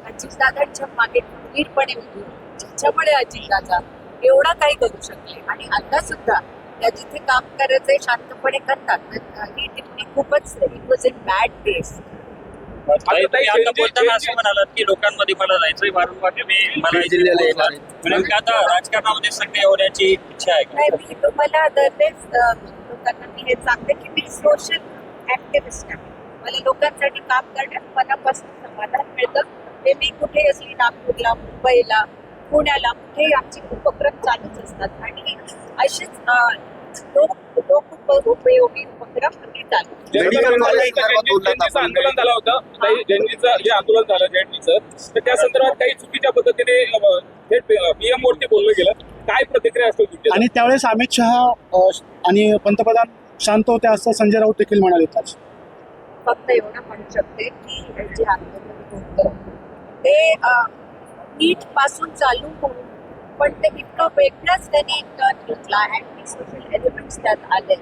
अजितदादांच्या मागे खंबीरपणे उभी होती, ज्याच्यामुळे अजितदादा एवढा काही करू शकले. आणि आता सुद्धा त्या जिथे काम करायचंय शांतपणे करतात. ही टिप्पणी खूपच it was in bad taste. आता बोलताना असं म्हणालात की लोकांमध्ये मला जायचंय, वारंवार तुम्ही मला जिल्ह्याला येणार, म्हणजे आता राजकारणामध्ये सक्रिय होण्याची इच्छा आहे का? नाही, मी तुम्हाला दरवेळेस लोकांना मी हे सांगते की मी सोशल ऍक्टिव्हिस्ट आहे. मला लोकांसाठी काम करण्यात मनापासून समाधान मिळतं. ते मी कुठेही असली, नागपूरला, मुंबईला, पुण्याला, कुठेही आमचे उपक्रम चालूच असतात. आणि असेच उपयोगी उपक्रम आम्ही चालू. जयंतीचं आंदोलन झालं होतं, जयंतीचं जे आंदोलन झालं जयंतीचं, तर त्या संदर्भात काही चुकीच्या पद्धतीने पीएम वरती बोललं गेलं. काय प्रतिक्रिया असतो तुमची? आणि त्यावेळेस अमित शहा आणि पंतप्रधान शांत होते असं संजय राऊत देखील म्हणाले. फक्त एवढं म्हणू शकते की जे आंदोलन होतं ते नीट पासून चालू होऊन पण ते इतकं वेगळंच त्यांनी टर्न घेतला. अँटी सोशल एलिमेंट्स त्यात आले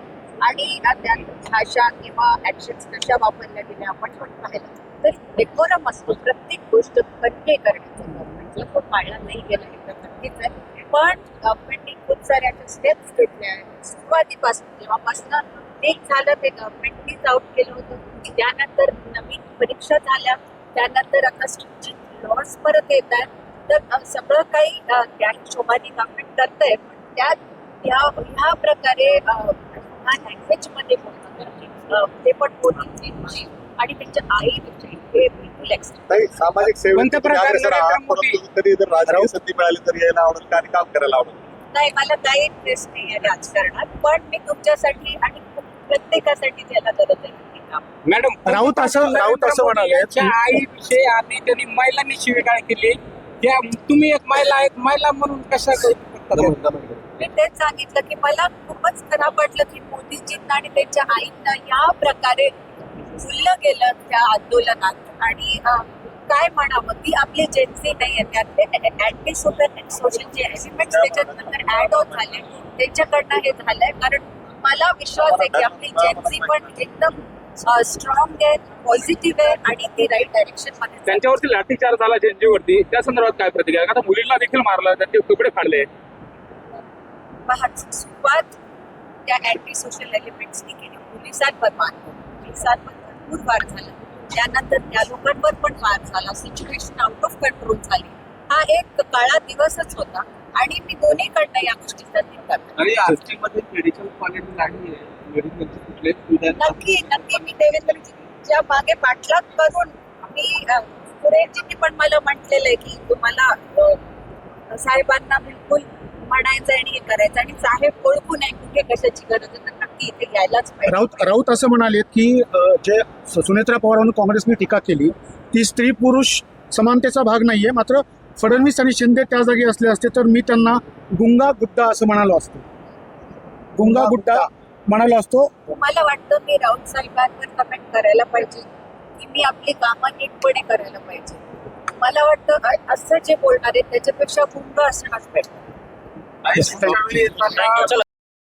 आणि त्यात भाषा किंवा ऍक्शन्स कशा वापरल्या गेल्या आपण पण पाहिलं. तर डेकोरम असतो, प्रत्येक गोष्ट कन्वे करण्याचं गव्हर्नमेंटला तो पाळला नाही गेला हे तर नक्कीच आहे. पण गव्हर्नमेंटने खूप साऱ्या स्टेप्स घेतल्या आहेत सुरुवातीपासून. जेव्हापासून एक झालं ते गव्हर्नमेंटनीच आउट केलं होतं, त्यानंतर नवीन परीक्षा झाल्या, त्यानंतर आता स्ट्रिक्ट लॉज परत येत आहेत. तर सगळं काही त्या हिशोबाने गव्हर्नमेंट करतंय. पण त्यात ह्या प्रकारे लँग्वेज मध्ये बोलणं ते पण मोदींची आणि त्यांच्या आईविषयी हे बिलकुल नाही, सामाजिक सेवेत कधी जर राजकीय संधी मिळाली तर यायला आवडेल का आणि काम करायला आवडेल? नाही, मला काही इंटरेस्ट नाही आहे राजकारणात. पण मी तुमच्यासाठी आणि प्रत्येकासाठी ज्याला गरज आहे ते काम. मॅडम, राऊत असं म्हणाले आईविषयी आणि त्यांनी महिलांनी शिवीगाळ केली. त्या तुम्ही एक महिला आहेत, महिला म्हणून कशा मी तेच सांगितलं की मला खूपच खराब वाटलं की मोदीजींना आणि त्यांच्या आईंना या प्रकारे फुललं गेलं त्या आंदोलनात. आणि काय म्हणावं, ती आपली जेन्सी नाही आहे, त्यातले अँटी सोशल जे एलिमेंट्स त्याच्यात नंतर ऍड ऑन झाले त्यांच्याकडनं हे झालंय. कारण मला विश्वास आहे की आपली जेन्सी पण एकदम स्ट्रॉंग आहे, पॉझिटिव्ह आहे आणि ती राईट डायरेक्शन मध्ये. त्यांच्यावरती लाठीचार्ज झाला जेनजीवरती, त्या संदर्भात काय प्रतिक्रिया? आता मुलींना देखील मारलं, त्यांचे तुकडे फाडले. सुरुवात त्या अँटी सोशल एलिमेंट्सनी केली. पोलिसांवर भरपूर वार झाला, त्यानंतर त्या लोकांवर पण वार झाला, सिच्युएशन आउट ऑफ कंट्रोल झाली. हा एक काळा दिवसच होता आणि मी दोन्हीकडनं या गोष्टीचा करते. आणि आजच्यामध्ये मेडिकल कॉलेज नाही आहे, मेडिकलचे कुठलेच नक्की मी देवेंद्रजीच्या मागे पाठलाग करून मी सुरेशजींनी पण मला म्हटलेलं आहे की तुम्हाला साहेबांना बिलकुल म्हणायचं आणि हे करायचं आणि साहेब ओळखू नाही कुठे कशाची गरज आहे, तर नक्की इथे यायलाच पाहिजे. राऊत असं म्हणाले की जे सुनेत्रा पवारांनी काँग्रेसने टीका केली ती स्त्री पुरुष समानतेचा भाग नाहीये, मात्र फडणवीस आणि शिंदे त्या जागी असले असते तर मी त्यांना गुंगा गुड्डा असं म्हणालो असतो. गुंगा गुड्डा म्हणालो असतो. तुम्हाला वाटतं मी राऊत साहेबांवर कमेंट करायला पाहिजे की मी आपली कामं नीटपणे करायला पाहिजे? मला वाटतं असं जे बोलणार आहे त्याच्यापेक्षा गुंग असणंच बेटर. Thank you.